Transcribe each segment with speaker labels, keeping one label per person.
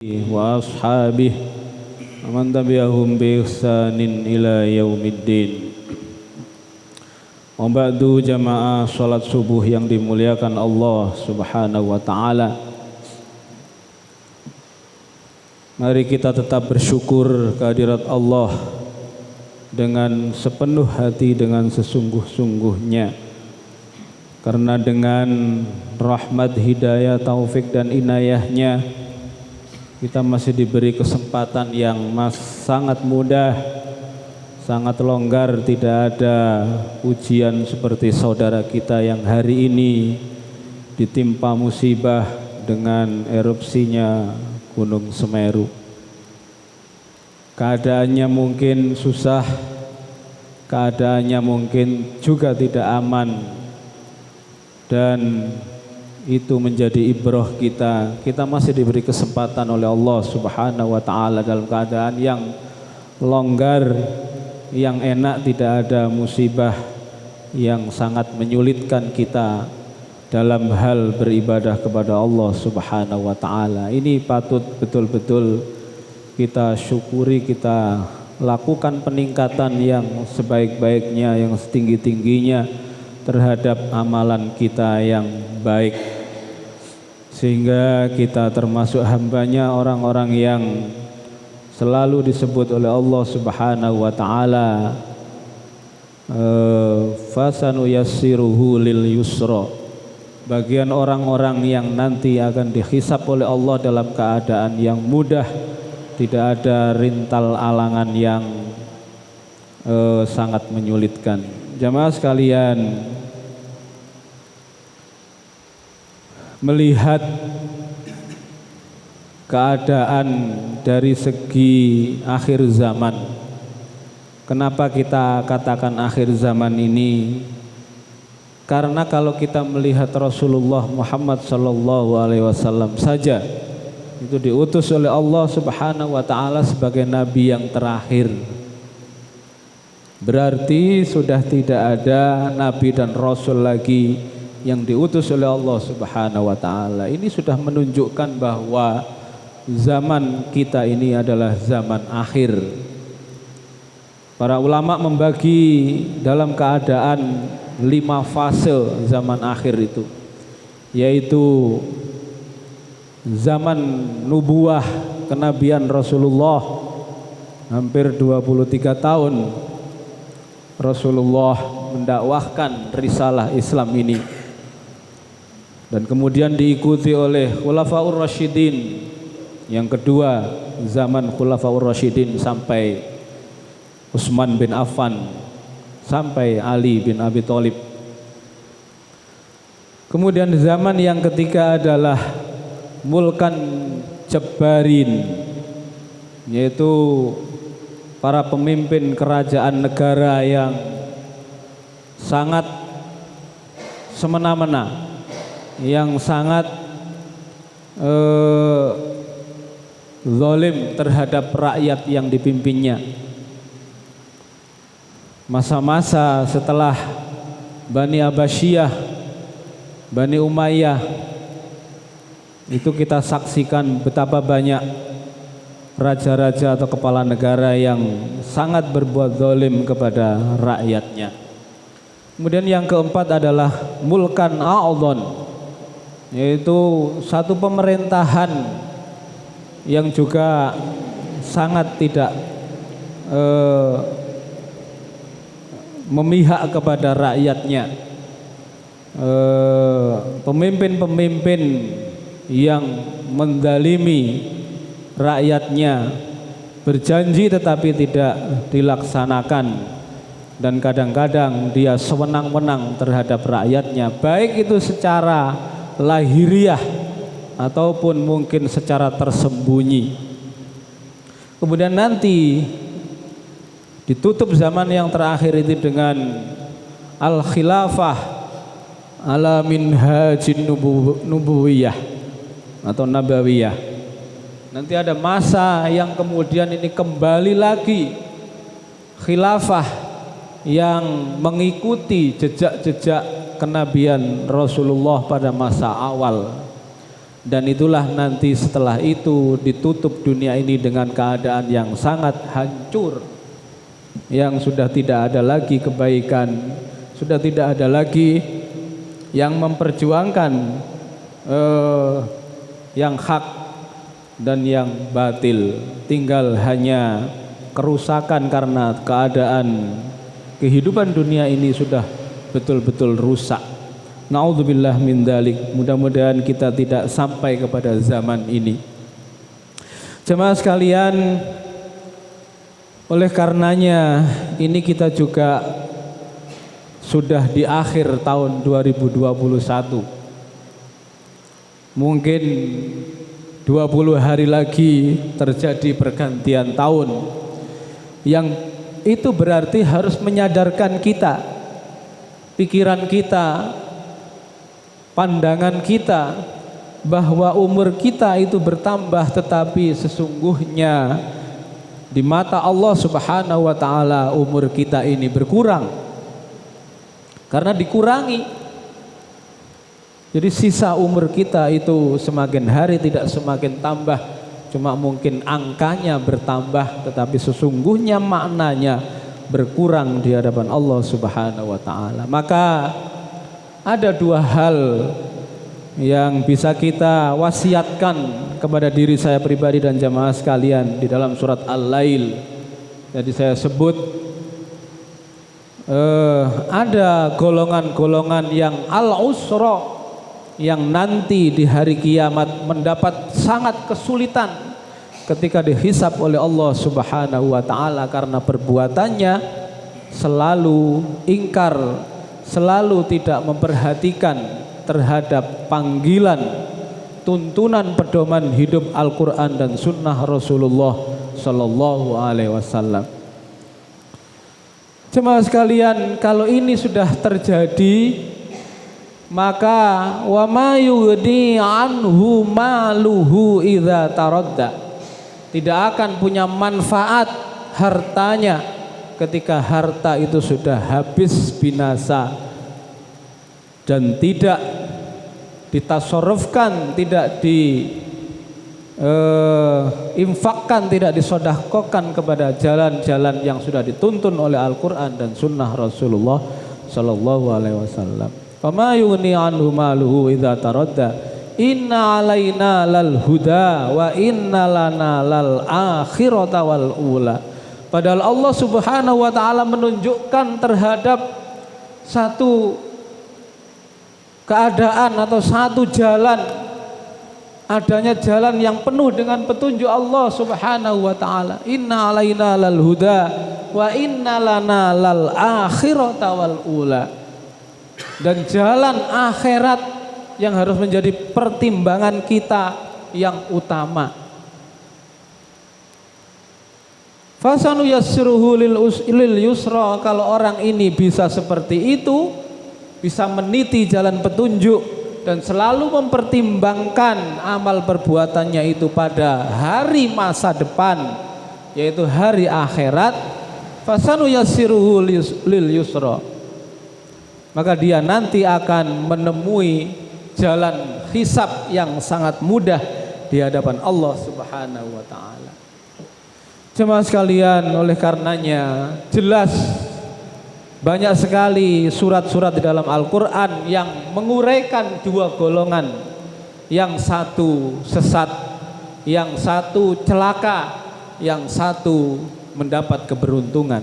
Speaker 1: wa ashabih wa man tabi'ahum bi ihsanin ila yaumiddin. Wa ba'du, jamaah salat subuh yang dimuliakan Allah Subhanahu wa taala. Mari kita tetap bersyukur kehadirat Allah dengan sepenuh hati, dengan sesungguh-sungguhnya. Karena dengan rahmat, hidayah, taufik dan inayahnya kita masih diberi kesempatan yang sangat mudah, sangat longgar. Tidak ada ujian seperti saudara kita yang hari ini ditimpa musibah dengan erupsinya Gunung Semeru. Keadaannya mungkin susah, keadaannya mungkin juga tidak aman, dan itu menjadi ibrah kita. Kita masih diberi kesempatan oleh Allah Subhanahu wa taala dalam keadaan yang longgar, yang enak, tidak ada musibah yang sangat menyulitkan kita dalam hal beribadah kepada Allah Subhanahu wa taala. Ini patut betul-betul kita syukuri, kita lakukan peningkatan yang sebaik-baiknya, yang setinggi-tingginya terhadap amalan kita yang baik, sehingga kita termasuk hambanya, orang-orang yang selalu disebut oleh Allah Subhanahu wa taala fasanu yassiruhu lil yusra, bagian orang-orang yang nanti akan dihisab oleh Allah dalam keadaan yang mudah, tidak ada rintal alangan yang sangat menyulitkan. Jamaah sekalian, melihat keadaan dari segi akhir zaman, kenapa kita katakan akhir zaman ini? Karena kalau kita melihat Rasulullah Muhammad SAW saja, itu diutus oleh Allah Subhanahu wa taala sebagai nabi yang terakhir. Berarti sudah tidak ada nabi dan rasul lagi yang diutus oleh Allah Subhanahu wa taala. Ini sudah menunjukkan bahwa zaman kita ini adalah zaman akhir. Para ulama membagi dalam keadaan 5 fase zaman akhir itu, yaitu zaman nubuah kenabian Rasulullah, hampir 23 tahun Rasulullah mendakwahkan risalah Islam ini, dan kemudian diikuti oleh Khulafaur Rasyidin. Yang kedua, zaman Khulafaur Rasyidin sampai Utsman bin Affan, sampai Ali bin Abi Thalib. Kemudian zaman yang ketiga adalah Mulkan Jabbarin, yaitu para pemimpin kerajaan negara yang sangat semena-mena, yang sangat zalim terhadap rakyat yang dipimpinnya. Masa-masa setelah Bani Abbasiyah, Bani Umayyah, itu kita saksikan betapa banyak raja-raja atau kepala negara yang sangat berbuat zalim kepada rakyatnya. Kemudian yang keempat adalah Mulkan A'dhan, yaitu satu pemerintahan yang juga sangat tidak memihak kepada rakyatnya. Pemimpin-pemimpin yang menzalimi rakyatnya, berjanji tetapi tidak dilaksanakan, dan kadang-kadang dia sewenang-wenang terhadap rakyatnya, baik itu secara lahiriah ataupun mungkin secara tersembunyi. Kemudian nanti ditutup zaman yang terakhir itu dengan al-khilafah ala minhajin nubuwiyah atau nabawiyah. Nanti ada masa yang kemudian ini kembali lagi khilafah yang mengikuti jejak-jejak kenabian Rasulullah pada masa awal. Dan itulah nanti setelah itu ditutup dunia ini dengan keadaan yang sangat hancur, yang sudah tidak ada lagi kebaikan, sudah tidak ada lagi yang memperjuangkan yang hak dan yang batil. Tinggal hanya kerusakan karena keadaan kehidupan dunia ini sudah betul-betul rusak. Na'udzubillah min dzalik. Mudah-mudahan kita tidak sampai kepada zaman ini. Jemaah sekalian, oleh karenanya ini kita juga sudah di akhir tahun 2021. Mungkin 20 hari lagi terjadi pergantian tahun, yang itu berarti harus menyadarkan kita, pikiran kita, pandangan kita, bahwa umur kita itu bertambah, tetapi sesungguhnya di mata Allah Subhanahu wa taala umur kita ini berkurang. Karena dikurangi. Jadi sisa umur kita itu semakin hari tidak semakin tambah, cuma mungkin angkanya bertambah, tetapi sesungguhnya maknanya berkurang di hadapan Allah Subhanahu wa taala. Maka ada dua hal yang bisa kita wasiatkan kepada diri saya pribadi dan jamaah sekalian di dalam surat Al-Lail. Jadi saya sebut ada golongan-golongan yang al-usra, yang nanti di hari kiamat mendapat sangat kesulitan ketika dihisab oleh Allah Subhanahu wa taala karena perbuatannya selalu ingkar, selalu tidak memperhatikan terhadap panggilan, tuntunan pedoman hidup Al-Quran dan Sunnah Rasulullah Sallallahu Alaihi Wasallam. Jemaah sekalian, kalau ini sudah terjadi, maka wa ma yughni anhu maluhu idza taradda, tidak akan punya manfaat hartanya ketika harta itu sudah habis binasa dan tidak ditasarrufkan, tidak diinfakkan, tidak disodahkokan kepada jalan-jalan yang sudah dituntun oleh Al-Quran dan Sunnah Rasulullah Sallallahu Alaihi Wasallam. Fama yughni anhu maluhu idza taradda inna alaina lal huda wa inna lana lal akhirata wal ula. Padahal Allah Subhanahu wa taala menunjukkan terhadap satu keadaan atau satu jalan, adanya jalan yang penuh dengan petunjuk Allah Subhanahu wa taala. Inna alaina lal huda wa inna lana lal akhirata wal ula. Dan jalan akhirat yang harus menjadi pertimbangan kita yang utama. Fasanu yassiruhu lil yusra. Kalau orang ini bisa seperti itu, bisa meniti jalan petunjuk dan selalu mempertimbangkan amal perbuatannya itu pada hari masa depan, yaitu hari akhirat, fasanu yassiruhu lil yusra, maka dia nanti akan menemui jalan hisab yang sangat mudah di hadapan Allah Subhanahu wa taala. Jemaah sekalian, oleh karenanya jelas banyak sekali surat-surat di dalam Al-Quran yang menguraikan dua golongan, yang satu sesat, yang satu celaka, yang satu mendapat keberuntungan.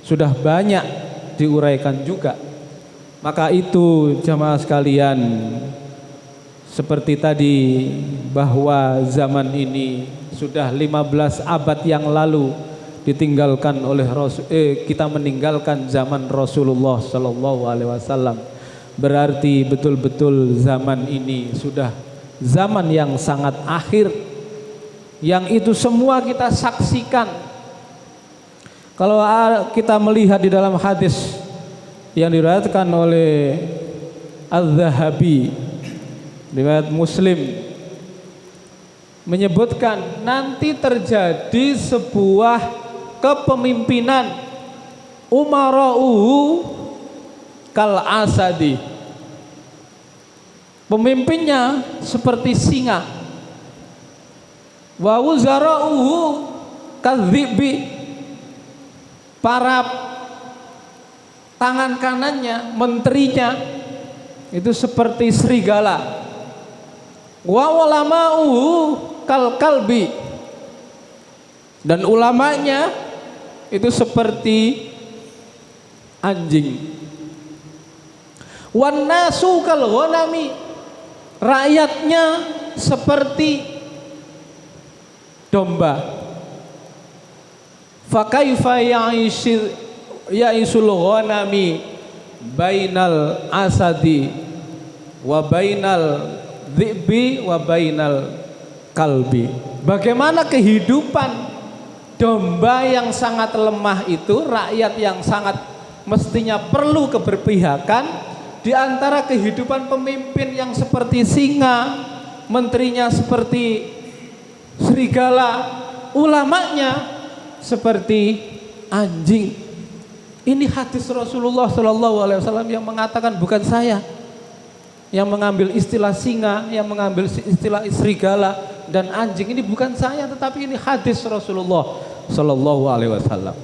Speaker 1: Sudah banyak diuraikan juga. Maka itu jamaah sekalian, seperti tadi bahwa zaman ini sudah 15 abad yang lalu ditinggalkan oleh kita meninggalkan zaman Rasulullah Sallallahu Alaihi Wasallam. Berarti betul-betul zaman ini sudah zaman yang sangat akhir, yang itu semua kita saksikan. Kalau kita melihat di dalam hadis yang diriwayatkan oleh Az-Zahabi, riwayat Muslim, menyebutkan nanti terjadi sebuah kepemimpinan umara'uhu kal asadi. Pemimpinnya seperti singa. Wa wuzara'uhu kadzibi. Para tangan kanannya, menterinya itu seperti serigala. Wa ulama'uhu kal kalbi. Dan ulamanya itu seperti anjing. Wan nasu kal ghanami. Rakyatnya seperti domba. Fa kaifa ya'isul ghanami bainal asadi wa bainal dhi'bi wa bainal kalbi. Bagaimana kehidupan domba yang sangat lemah itu, rakyat yang sangat mestinya perlu keberpihakan, di antara kehidupan pemimpin yang seperti singa, menterinya seperti serigala, ulamanya seperti anjing. Ini hadis Rasulullah SAW yang mengatakan, bukan saya yang mengambil istilah singa, yang mengambil istilah serigala dan anjing. Ini bukan saya, tetapi ini hadis Rasulullah SAW.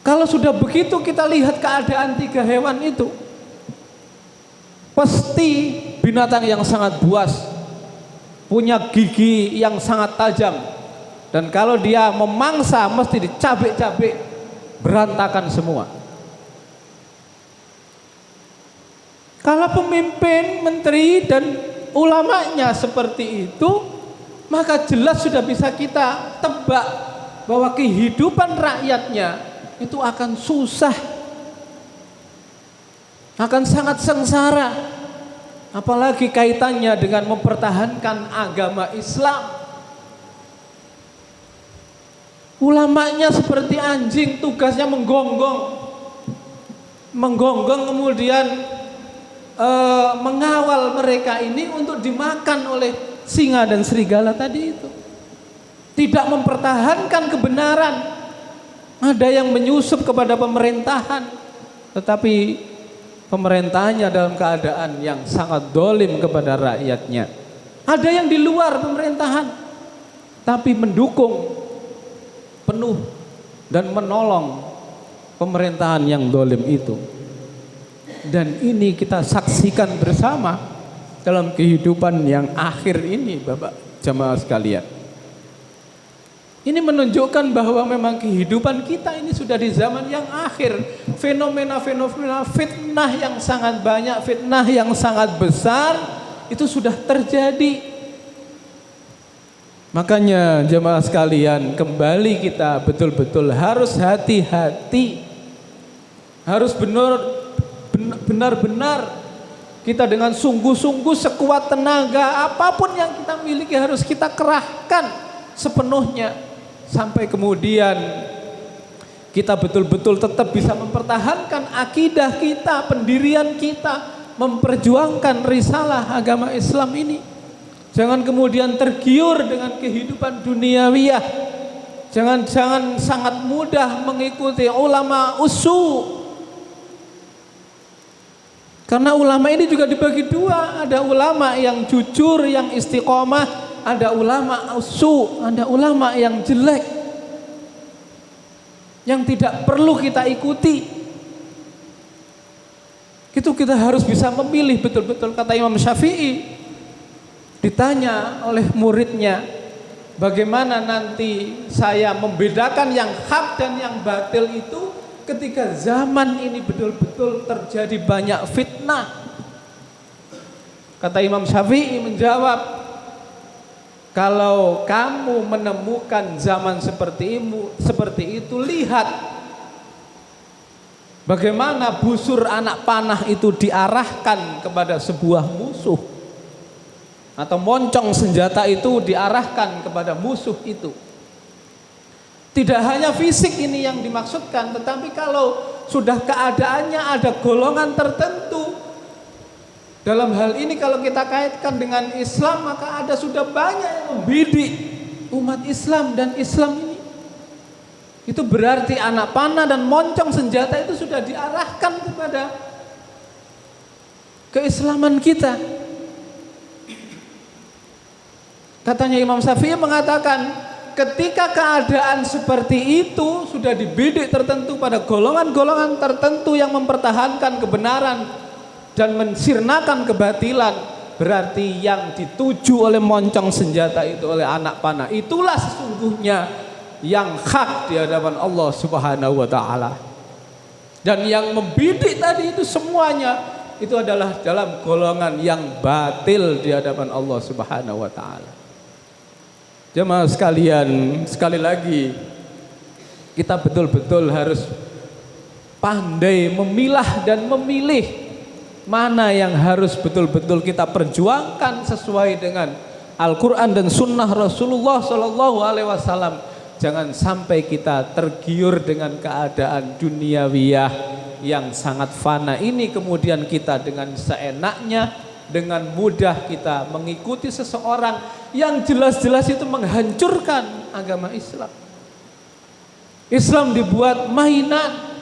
Speaker 1: Kalau sudah begitu kita lihat keadaan tiga hewan itu, pasti binatang yang sangat buas, punya gigi yang sangat tajam, dan kalau dia memangsa mesti dicabik-cabik, berantakan semua. Kalau pemimpin, menteri dan ulamanya seperti itu, maka jelas sudah bisa kita tebak bahwa kehidupan rakyatnya itu akan susah, akan sangat sengsara, apalagi kaitannya dengan mempertahankan agama Islam. Ulamanya seperti anjing, tugasnya menggonggong kemudian mengawal mereka ini untuk dimakan oleh singa dan serigala tadi itu. Tidak mempertahankan kebenaran. Ada yang menyusup kepada pemerintahan, tetapi pemerintahannya dalam keadaan yang sangat dolim kepada rakyatnya. Ada yang di luar pemerintahan, tapi mendukung penuh dan menolong pemerintahan yang dolim itu. Dan ini kita saksikan bersama dalam kehidupan yang akhir ini, Bapak jamaah sekalian. Ini menunjukkan bahwa memang kehidupan kita ini sudah di zaman yang akhir. Fenomena-fenomena fitnah yang sangat banyak, fitnah yang sangat besar itu sudah terjadi. Makanya jemaah sekalian, kembali kita betul-betul harus hati-hati. Harus benar-benar kita dengan sungguh-sungguh sekuat tenaga apapun yang kita miliki harus kita kerahkan sepenuhnya. Sampai kemudian kita betul-betul tetap bisa mempertahankan akidah kita, pendirian kita, memperjuangkan risalah agama Islam ini. Jangan kemudian tergiur dengan kehidupan duniawiyah. Jangan sangat mudah mengikuti ulama usu. Karena ulama ini juga dibagi dua, ada ulama yang jujur, yang istiqomah, ada ulama usu, ada ulama yang jelek, yang tidak perlu kita ikuti. Itu kita harus bisa memilih betul-betul. Kata Imam Syafi'i, ditanya oleh muridnya, bagaimana nanti saya membedakan yang hak dan yang batil itu ketika zaman ini betul-betul terjadi banyak fitnah. Kata Imam Syafi'i menjawab, kalau kamu menemukan zaman seperti itu, lihat bagaimana busur anak panah itu diarahkan kepada sebuah musuh, atau moncong senjata itu diarahkan kepada musuh itu. Tidak hanya fisik ini yang dimaksudkan, tetapi kalau sudah keadaannya ada golongan tertentu. Dalam hal ini kalau kita kaitkan dengan Islam, maka ada sudah banyak yang membidik umat Islam dan Islam ini. Itu berarti anak panah dan moncong senjata itu sudah diarahkan kepada keislaman kita. Katanya Imam Syafi'i mengatakan, ketika keadaan seperti itu sudah dibidik tertentu pada golongan-golongan tertentu yang mempertahankan kebenaran dan mensirnakan kebatilan, berarti yang dituju oleh moncong senjata itu, oleh anak panah, itulah sesungguhnya yang hak di hadapan Allah Subhanahu wa taala. Dan yang membidik tadi itu semuanya itu adalah dalam golongan yang batil di hadapan Allah Subhanahu wa taala. Jemaah sekalian, sekali lagi kita betul-betul harus pandai memilah dan memilih mana yang harus betul-betul kita perjuangkan sesuai dengan Al-Quran dan Sunnah Rasulullah Sallallahu Alaihi Wasallam. Jangan sampai kita tergiur dengan keadaan duniawiyah yang sangat fana ini, kemudian kita dengan seenaknya, dengan mudah kita mengikuti seseorang yang jelas-jelas itu menghancurkan agama Islam. Islam dibuat mainan,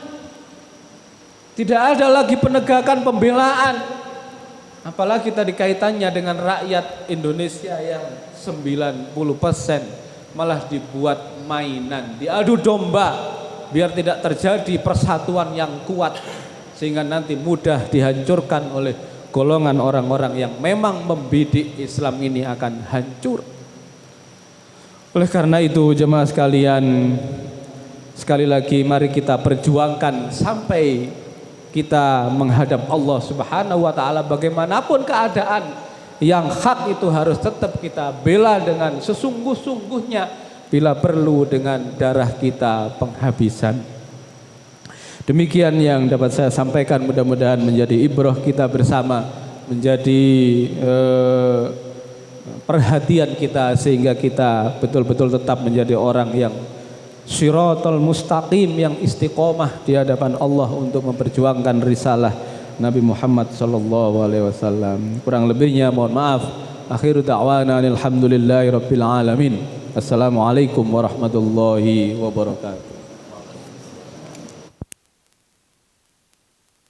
Speaker 1: tidak ada lagi penegakan pembelaan, apalagi tadi kaitannya dengan rakyat Indonesia yang 90% malah dibuat mainan, diadu domba biar tidak terjadi persatuan yang kuat, sehingga nanti mudah dihancurkan oleh golongan orang-orang yang memang membidik Islam ini akan hancur. Oleh karena itu jemaah sekalian, sekali lagi mari kita perjuangkan sampai kita menghadap Allah Subhanahu wa taala. Bagaimanapun keadaan, yang hak itu harus tetap kita bela dengan sesungguh-sungguhnya, bila perlu dengan darah kita penghabisan. Demikian yang dapat saya sampaikan, mudah-mudahan menjadi ibrah kita bersama, menjadi perhatian kita, sehingga kita betul-betul tetap menjadi orang yang Shiratal mustaqim, yang istiqomah di hadapan Allah untuk memperjuangkan risalah Nabi Muhammad sallallahu alaihi wasallam. Kurang lebihnya mohon maaf. Akhiru da'wana alhamdulillahi rabbil alamin. Assalamualaikum warahmatullahi wabarakatuh.